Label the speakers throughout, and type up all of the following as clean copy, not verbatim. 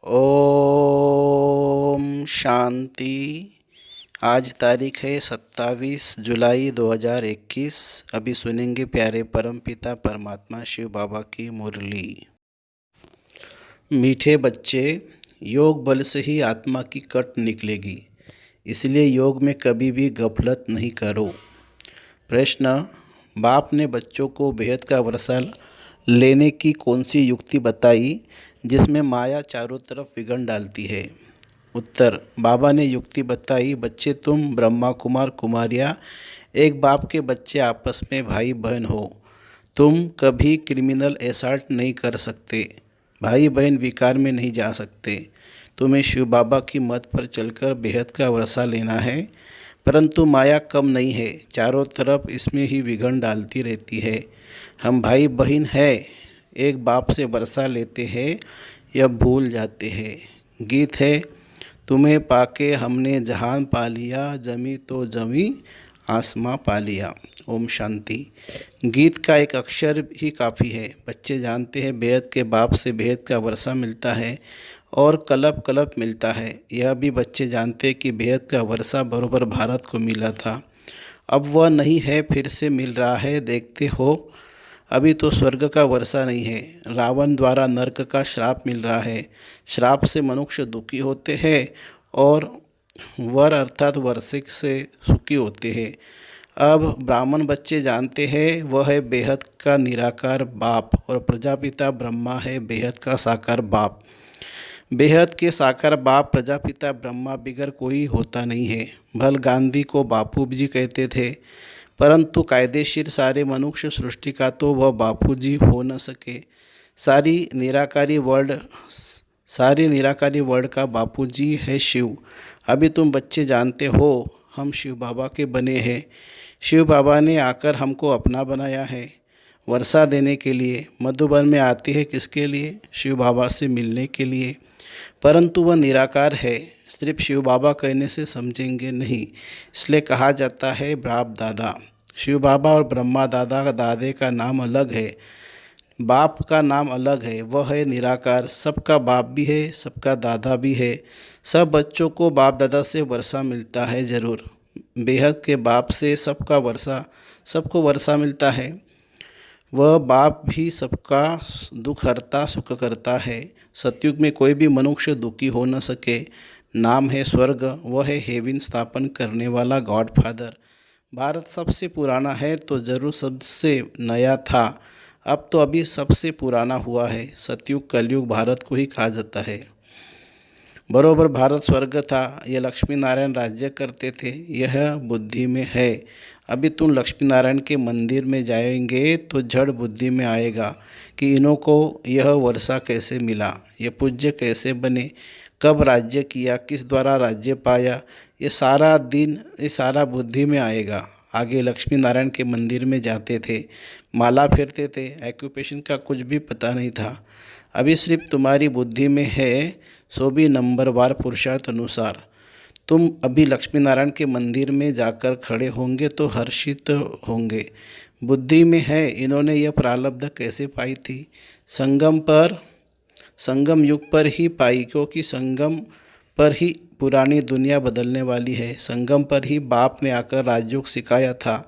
Speaker 1: ओम शांति। आज तारीख है 27 जुलाई 2021। अभी सुनेंगे प्यारे परमपिता परमात्मा शिव बाबा की मुरली। मीठे बच्चे, योग बल से ही आत्मा की कट निकलेगी, इसलिए योग में कभी भी गफलत नहीं करो। प्रश्न: बाप ने बच्चों को बेहद का वर्षा लेने की कौन सी युक्ति बताई जिसमें माया चारों तरफ विघन डालती है? उत्तर: बाबा ने युक्ति बताई, बच्चे तुम ब्रह्मा कुमार कुमारियाँ एक बाप के बच्चे आपस में भाई बहन हो। तुम कभी क्रिमिनल असॉल्ट नहीं कर सकते, भाई बहन विकार में नहीं जा सकते। तुम्हें शिव बाबा की मत पर चलकर बेहद का वर्षा लेना है, परंतु माया कम नहीं है, चारों तरफ इसमें ही विघन डालती रहती है। हम भाई बहन हैं, एक बाप से वर्षा लेते हैं, यह भूल जाते हैं। गीत है: तुम्हें पाके हमने जहान पा लिया, जमी तो जमी आसमां पा लिया। ओम शांति। गीत का एक अक्षर ही काफ़ी है। बच्चे जानते हैं बेहद के बाप से बेहद का वर्षा मिलता है और कलप कलप मिलता है। यह भी बच्चे जानते हैं कि बेहद का वर्षा बरोबर भारत को मिला था, अब वह नहीं है, फिर से मिल रहा है। देखते हो, अभी तो स्वर्ग का वर्षा नहीं है, रावण द्वारा नरक का श्राप मिल रहा है। श्राप से मनुष्य दुखी होते हैं और वर अर्थात वर्षिक से सुखी होते हैं। अब ब्राह्मण बच्चे जानते हैं वह है बेहद का निराकार बाप और प्रजापिता ब्रह्मा है बेहद का साकार बाप। बेहद के साकार बाप प्रजापिता ब्रह्मा बिगर कोई होता नहीं है। भल गांधी को बापू जी कहते थे, परंतु कायदेशीर सारे मनुष्य सृष्टि का तो वह बापू जी हो न सके। सारी निराकारी वर्ल्ड का बापू जी है शिव। अभी तुम बच्चे जानते हो हम शिव बाबा के बने हैं। शिव बाबा ने आकर हमको अपना बनाया है वर्षा देने के लिए। मधुबन में आती है किसके लिए? शिव बाबा से मिलने के लिए, परंतु वह निराकार है। सिर्फ शिव बाबा कहने से समझेंगे नहीं, इसलिए कहा जाता है बाप दादा। शिव बाबा और ब्रह्मा दादा का दादे का नाम अलग है, बाप का नाम अलग है। वह है निराकार, सबका बाप भी है, सबका दादा भी है। सब बच्चों को बाप दादा से वर्षा मिलता है जरूर। बेहद के बाप से सबको वर्षा मिलता है। वह बाप भी सबका दुख हरता सुख करता है। सतयुग में कोई भी मनुष्य दुखी हो न सके। नाम है स्वर्ग, वह है हेवन स्थापन करने वाला गॉड फादर। भारत सबसे पुराना है तो जरूर सबसे नया था, अब तो अभी सबसे पुराना हुआ है। सतयुग कलयुग भारत को ही कहा जाता है। बरोबर भारत स्वर्ग था, यह लक्ष्मी नारायण राज्य करते थे, यह बुद्धि में है। अभी तुम लक्ष्मी नारायण के मंदिर में जाएंगे तो जड़ बुद्धि में आएगा कि इन्हों को यह वर्षा कैसे मिला, ये पूज्य कैसे बने, कब राज्य किया, किस द्वारा राज्य पाया, ये सारा बुद्धि में आएगा। आगे लक्ष्मी नारायण के मंदिर में जाते थे, माला फेरते थे, एक्यूपेशन का कुछ भी पता नहीं था। अभी सिर्फ तुम्हारी बुद्धि में है, सो भी नंबरवार पुरुषार्थ अनुसार। तुम अभी लक्ष्मी नारायण के मंदिर में जाकर खड़े होंगे तो हर्षित होंगे। बुद्धि में है इन्होंने यह प्रारब्ध कैसे पाई थी। संगम युग पर ही पाई, क्योंकि संगम पर ही पुरानी दुनिया बदलने वाली है। संगम पर ही बाप ने आकर राजयोग सिखाया था।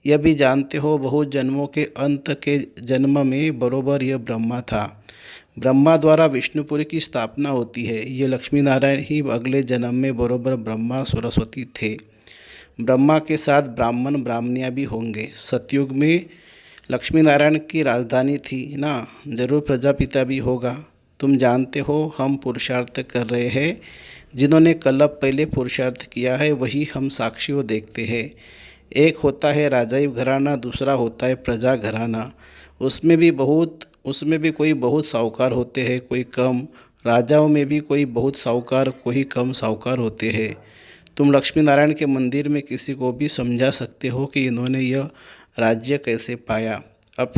Speaker 1: यह भी जानते हो बहुत जन्मों के अंत के जन्म में बरोबर यह ब्रह्मा था। ब्रह्मा द्वारा विष्णुपुरी की स्थापना होती है। ये लक्ष्मी नारायण ही अगले जन्म में बरोबर ब्रह्मा सरस्वती थे। ब्रह्मा के साथ ब्राह्मण ब्राह्मणियाँ भी होंगे। सतयुग में लक्ष्मी नारायण की राजधानी थी ना, जरूर प्रजापिता भी होगा। तुम जानते हो हम पुरुषार्थ कर रहे हैं, जिन्होंने कल्प पहले पुरुषार्थ किया है वही हम साक्षियों देखते हैं। एक होता है राजाई घराना, दूसरा होता है प्रजा घराना। उसमें भी कोई बहुत साहूकार होते हैं, कोई कम। राजाओं में भी कोई बहुत साहूकार, कोई कम साहूकार होते हैं। तुम लक्ष्मी नारायण के मंदिर में किसी को भी समझा सकते हो कि इन्होंने यह राज्य कैसे पाया। अब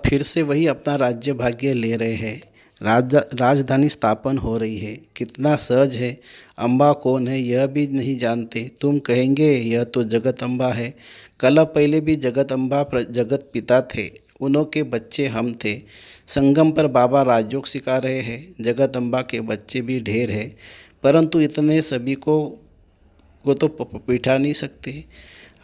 Speaker 1: फिर से वही अपना राज्य भाग्य ले रहे हैं। राजधानी स्थापन हो रही है, कितना सहज है। अम्बा कौन है यह भी नहीं जानते। तुम कहेंगे यह तो जगत अम्बा है। कल पहले भी जगत अम्बा जगत पिता थे, उन्हों के बच्चे हम थे। संगम पर बाबा राजयोग सिखा रहे हैं। जगदम्बा के बच्चे भी ढेर है, परंतु इतने सभी को तो बिठा नहीं सकते।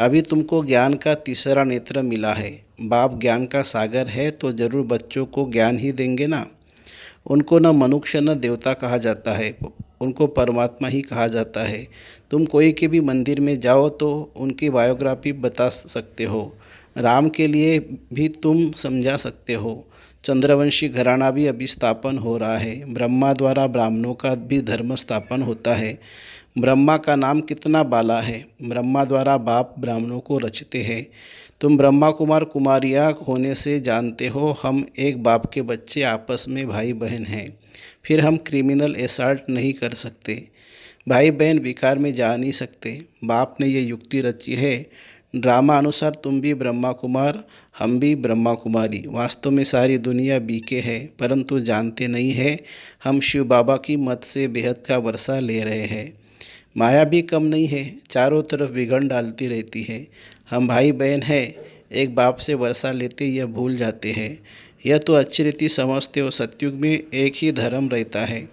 Speaker 1: अभी तुमको ज्ञान का तीसरा नेत्र मिला है। बाप ज्ञान का सागर है तो जरूर बच्चों को ज्ञान ही देंगे ना। उनको न मनुष्य न देवता कहा जाता है, उनको परमात्मा ही कहा जाता है। तुम कोई के भी मंदिर में जाओ तो उनकी बायोग्राफी बता सकते हो। राम के लिए भी तुम समझा सकते हो। चंद्रवंशी घराना भी अभी स्थापन हो रहा है। ब्रह्मा द्वारा ब्राह्मणों का भी धर्म स्थापन होता है। ब्रह्मा का नाम कितना बाला है। ब्रह्मा द्वारा बाप ब्राह्मणों को रचते हैं। तुम ब्रह्मा कुमार कुमारियाँ होने से जानते हो हम एक बाप के बच्चे आपस में भाई बहन हैं। फिर हम क्रिमिनल असॉल्ट नहीं कर सकते। भाई बहन विकार में जा नहीं सकते। बाप ने ये युक्ति रची है। ड्रामा अनुसार तुम भी ब्रह्मा कुमार, हम भी ब्रह्मा कुमारी। वास्तव में सारी दुनिया बीके है, परंतु जानते नहीं है हम शिव बाबा की मत से बेहद का वर्षा ले रहे हैं। माया भी कम नहीं है, चारों तरफ विघन डालती रहती है। हम भाई बहन हैं, एक बाप से वर्षा लेते यह भूल जाते हैं। यह तो अच्छी रीति समझते हो। सतयुग में एक ही धर्म रहता है,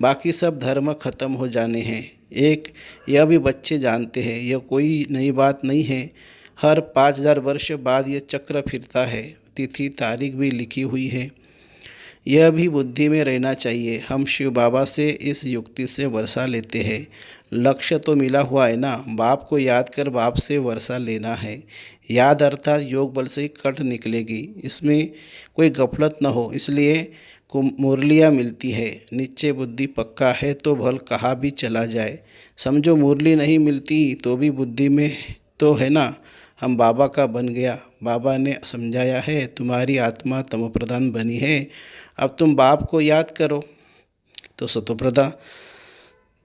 Speaker 1: बाकी सब धर्म खत्म हो जाने हैं। एक यह भी बच्चे जानते हैं, यह कोई नई बात नहीं है। हर 5000 वर्ष बाद यह चक्र फिरता है। तिथि तारीख भी लिखी हुई है। यह भी बुद्धि में रहना चाहिए। हम शिव बाबा से इस युक्ति से वर्षा लेते हैं। लक्ष्य तो मिला हुआ है ना। बाप को याद कर बाप से वर्षा लेना है। याद अर्थात योग बल से ही कट निकलेगी, इसमें कोई गफलत न हो। इसलिए को मुरलियाँ मिलती है। नीचे बुद्धि पक्का है तो भल कहाँ भी चला जाए। समझो मुरली नहीं मिलती तो भी बुद्धि में तो है ना। हम बाबा का बन गया। बाबा ने समझाया है तुम्हारी आत्मा तमो प्रधान बनी है। अब तुम बाप को याद करो तो सतो प्रधान,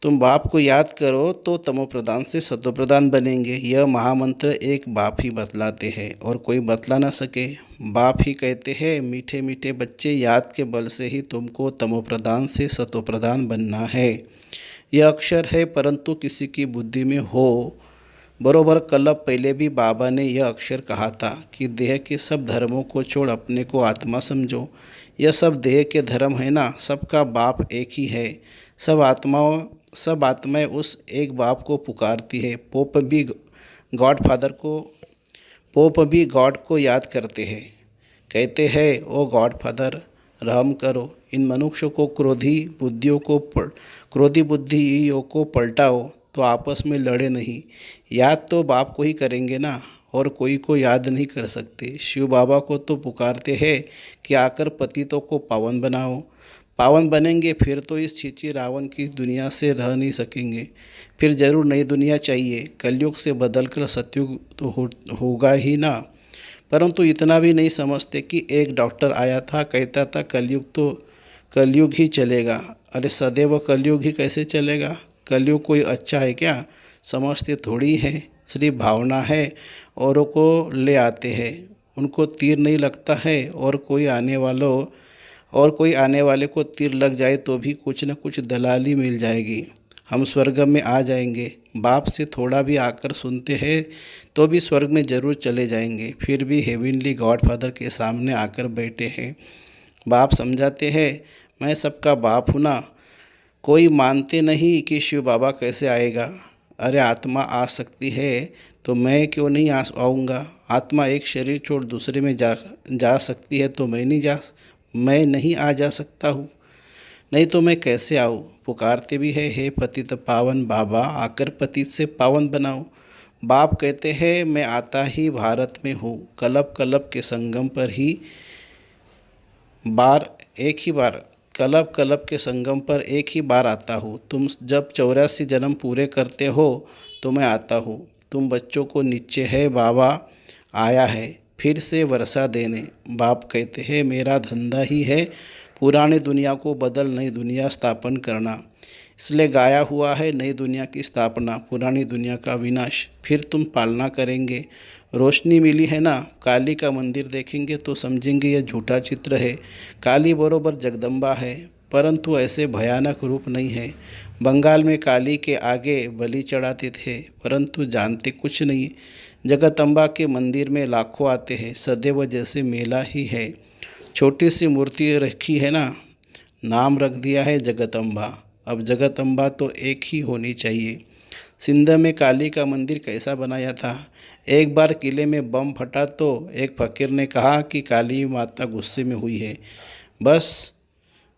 Speaker 1: तुम बाप को याद करो तो तमो प्रधान से सतो प्रधान बनेंगे। यह महामंत्र एक बाप ही बतलाते हैं और कोई बतला ना सके। बाप ही कहते हैं मीठे मीठे बच्चे, याद के बल से ही तुमको तमो प्रधान से सतो प्रधान बनना है। यह अक्षर है, परंतु किसी की बुद्धि में हो। बरोबर कल पहले भी बाबा ने यह अक्षर कहा था कि देह के सब धर्मों को छोड़ अपने को आत्मा समझो। यह सब देह के धर्म है ना। सबका बाप एक ही है। सब आत्माएं उस एक बाप को पुकारती है। पोप भी गॉड को याद करते हैं। कहते हैं ओ गॉड फादर रहम करो, इन मनुष्यों को क्रोधी बुद्धियों को पलटाओ तो आपस में लड़े नहीं। याद तो बाप को ही करेंगे ना, और कोई को याद नहीं कर सकते। शिव बाबा को तो पुकारते हैं कि आकर पतितों को पावन बनाओ। पावन बनेंगे फिर तो इस छीछी रावण की दुनिया से रह नहीं सकेंगे। फिर जरूर नई दुनिया चाहिए। कलयुग से बदलकर सतयुग तो होगा ही ना। परंतु इतना भी नहीं समझते कि एक डॉक्टर आया था, कहता था कलयुग ही चलेगा। अरे सदैव कलयुग ही कैसे चलेगा। कलयुग कोई अच्छा है क्या? समझते थोड़ी है। सिर्फ भावना है, औरों को ले आते हैं। उनको तीर नहीं लगता है, और कोई आने वाले को तीर लग जाए तो भी कुछ न कुछ दलाली मिल जाएगी। हम स्वर्ग में आ जाएंगे। बाप से थोड़ा भी आकर सुनते हैं तो भी स्वर्ग में ज़रूर चले जाएंगे। फिर भी हेवनली गॉड फादर के सामने आकर बैठे हैं। बाप समझाते हैं मैं सबका बाप हूँ ना। कोई मानते नहीं कि शिव बाबा कैसे आएगा। अरे आत्मा आ सकती है तो मैं क्यों नहीं आऊँगा। आत्मा एक शरीर छोड़ दूसरे में जा सकती है तो मैं नहीं आ जा सकता हूँ। नहीं तो मैं कैसे आऊँ। पुकारते भी है हे पतित पावन बाबा, आकर पतित से पावन बनाओ। बाप कहते हैं मैं आता ही भारत में हूँ। कलप के संगम पर एक ही बार आता हूँ। तुम जब 84 जन्म पूरे करते हो तो मैं आता हूँ। तुम बच्चों को नीचे है, बाबा आया है फिर से वर्षा देने। बाप कहते हैं मेरा धंधा ही है पुरानी दुनिया को बदल नई दुनिया स्थापन करना। इसलिए गाया हुआ है नई दुनिया की स्थापना, पुरानी दुनिया का विनाश। फिर तुम पालना करेंगे। रोशनी मिली है ना। काली का मंदिर देखेंगे तो समझेंगे यह झूठा चित्र है। काली बरोबर जगदम्बा है, परंतु ऐसे भयानक रूप नहीं है। बंगाल में काली के आगे बलि चढ़ाते थे, परंतु जानते कुछ नहीं। जगदम्बा के मंदिर में लाखों आते हैं, सदैव जैसे मेला ही है। छोटी सी मूर्ति रखी है ना, नाम रख दिया है जगदम्बा। अब जगदम्बा तो एक ही होनी चाहिए। सिंध में काली का मंदिर कैसा बनाया था? एक बार किले में बम फटा तो एक फकीर ने कहा कि काली माता गुस्से में हुई है। बस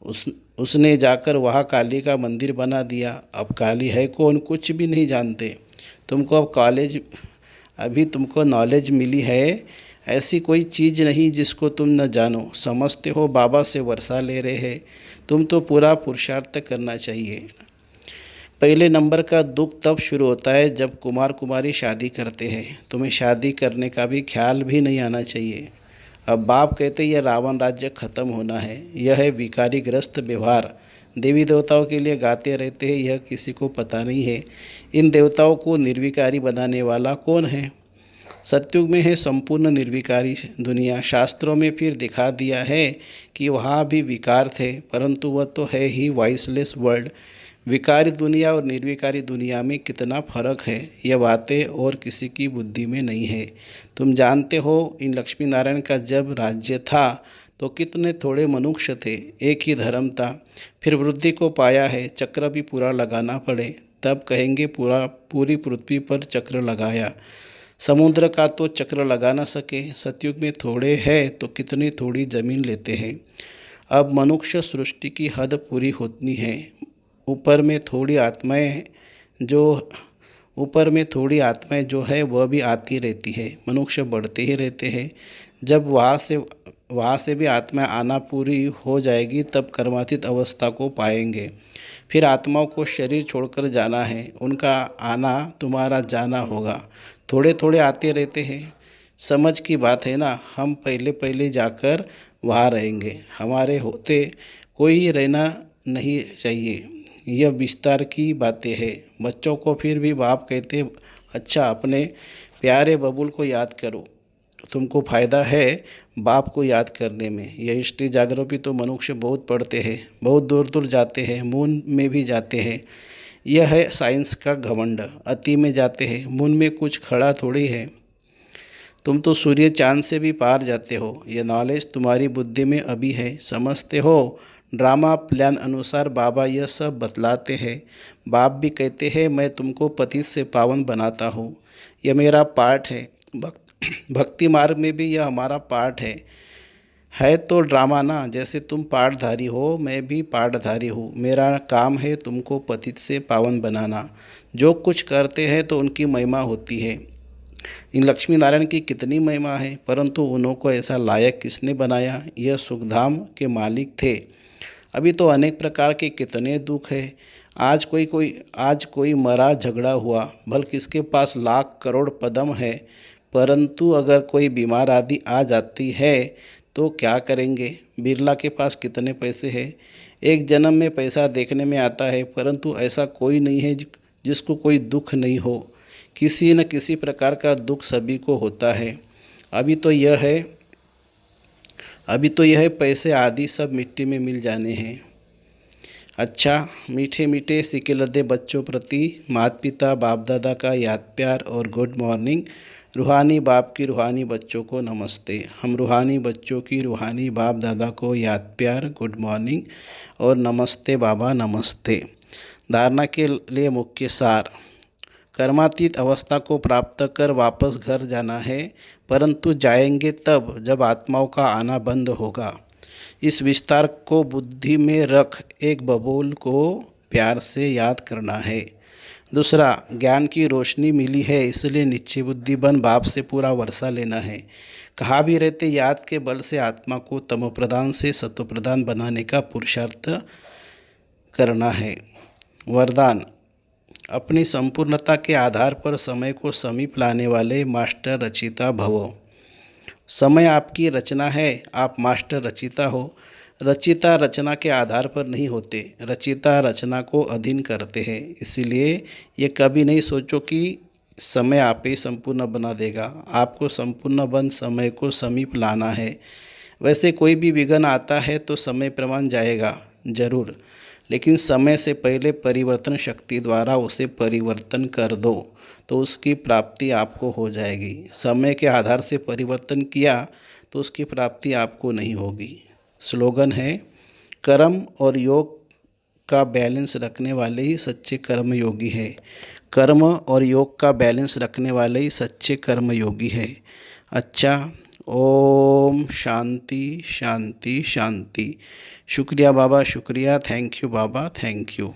Speaker 1: उस उसने जाकर वहाँ काली का मंदिर बना दिया। अब काली है कौन, कुछ भी नहीं जानते। तुमको अब अभी तुमको नॉलेज मिली है, ऐसी कोई चीज़ नहीं जिसको तुम न जानो। समझते हो बाबा से वर्षा ले रहे हैं, तुम तो पूरा पुरुषार्थ करना चाहिए। पहले नंबर का दुख तब शुरू होता है जब कुमार कुमारी शादी करते हैं। तुम्हें शादी करने का भी ख्याल भी नहीं आना चाहिए। अब बाप कहते यह रावण राज्य खत्म होना है। यह है विकारीग्रस्त व्यवहार। देवी देवताओं के लिए गाते रहते हैं, यह किसी को पता नहीं है। इन देवताओं को निर्विकारी बनाने वाला कौन है? सतयुग में है संपूर्ण निर्विकारी दुनिया। शास्त्रों में फिर दिखा दिया है कि वहाँ भी विकार थे, परंतु वह तो है ही वॉइसलेस वर्ल्ड। विकारी दुनिया और निर्विकारी दुनिया में कितना फर्क है, यह बातें और किसी की बुद्धि में नहीं है। तुम जानते हो, इन लक्ष्मी नारायण का जब राज्य था तो कितने थोड़े मनुष्य थे, एक ही धर्म था। फिर वृद्धि को पाया है, चक्र भी पूरा लगाना पड़े, तब कहेंगे पूरी पृथ्वी पर चक्र लगाया। समुद्र का तो चक्र लगा ना सके। सतयुग में थोड़े है तो कितनी थोड़ी ज़मीन लेते हैं। अब मनुष्य सृष्टि की हद पूरी होती है। ऊपर में थोड़ी आत्माएं जो है वह भी आती रहती है। मनुष्य बढ़ते ही रहते हैं। जब वहाँ से भी आत्मा आना पूरी हो जाएगी तब कर्मातीत अवस्था को पाएंगे। फिर आत्माओं को शरीर छोड़कर जाना है, उनका आना तुम्हारा जाना होगा। थोड़े थोड़े आते रहते हैं। समझ की बात है ना। हम पहले पहले जाकर वहाँ रहेंगे, हमारे होते कोई रहना नहीं चाहिए। यह विस्तार की बातें हैं। बच्चों को फिर भी बाप कहते अच्छा अपने प्यारे बबुल को याद करो, तुमको फ़ायदा है बाप को याद करने में। यह हिस्ट्री जाग्रफी तो मनुष्य बहुत पढ़ते हैं, बहुत दूर दूर जाते हैं, मून में भी जाते हैं। यह है साइंस का घमंड। अति में जाते हैं, मून में कुछ खड़ा थोड़ी है। तुम तो सूर्य चांद से भी पार जाते हो। यह नॉलेज तुम्हारी बुद्धि में अभी है, समझते हो। ड्रामा प्लान अनुसार बाबा यह सब बतलाते हैं। बाप भी कहते हैं मैं तुमको पतित से पावन बनाता हूँ, यह मेरा पार्ट है। भक्ति मार्ग में भी यह हमारा पार्ट है तो ड्रामा ना। जैसे तुम पाठधारी हो, मैं भी पाठधारी हूँ। मेरा काम है तुमको पतित से पावन बनाना। जो कुछ करते हैं तो उनकी महिमा होती है। इन लक्ष्मी नारायण की कितनी महिमा है, परंतु उन्हों को ऐसा लायक किसने बनाया? यह सुखधाम के मालिक थे। अभी तो अनेक प्रकार के कितने दुख है। आज कोई मरा झगड़ा हुआ, भल किसके पास लाख करोड़ पदम है, परंतु अगर कोई बीमार आदि आ जाती है तो क्या करेंगे? बिरला के पास कितने पैसे हैं? एक जन्म में पैसा देखने में आता है, परंतु ऐसा कोई नहीं है जिसको कोई दुख नहीं हो। किसी न किसी प्रकार का दुख सभी को होता है। अभी तो यह पैसे आदि सब मिट्टी में मिल जाने हैं। अच्छा, मीठे मीठे सिके लदे बच्चों प्रति माता पिता बाप दादा का याद प्यार और गुड मॉर्निंग। रूहानी बाप की रूहानी बच्चों को नमस्ते। हम रूहानी बच्चों की रूहानी बाप दादा को याद प्यार, गुड मॉर्निंग और नमस्ते बाबा नमस्ते। धारणा के लिए मुख्य सार। कर्मातीत अवस्था को प्राप्त कर वापस घर जाना है, परंतु जाएंगे तब जब आत्माओं का आना बंद होगा। इस विस्तार को बुद्धि में रख एक बबूल को प्यार से याद करना है। दूसरा, ज्ञान की रोशनी मिली है, इसलिए निश्चय बुद्धि बन बाप से पूरा वर्षा लेना है। कहा भी रहते याद के बल से आत्मा को तमो प्रधान से सत्व प्रधान बनाने का पुरुषार्थ करना है। वरदान। अपनी संपूर्णता के आधार पर समय को समीप लाने वाले मास्टर रचिता भवो। समय आपकी रचना है, आप मास्टर रचिता हो। रचिता रचना के आधार पर नहीं होते, रचिता रचना को अधीन करते हैं। इसीलिए ये कभी नहीं सोचो कि समय आप ही संपूर्ण बना देगा। आपको संपूर्ण बन समय को समीप लाना है। वैसे कोई भी विघ्न आता है तो समय प्रमाण जाएगा। ज़रूर, लेकिन समय से पहले परिवर्तन शक्ति द्वारा उसे परिवर्तन कर दो तो उसकी प्राप्ति आपको हो जाएगी। समय के आधार से परिवर्तन किया तो उसकी प्राप्ति आपको नहीं होगी। स्लोगन है, कर्म और योग का बैलेंस रखने वाले ही सच्चे कर्मयोगी है। कर्म और योग का बैलेंस रखने वाले ही सच्चे कर्मयोगी है। अच्छा, ओम शांति शांति शांति। शुक्रिया बाबा, शुक्रिया। Thank you Baba, thank you.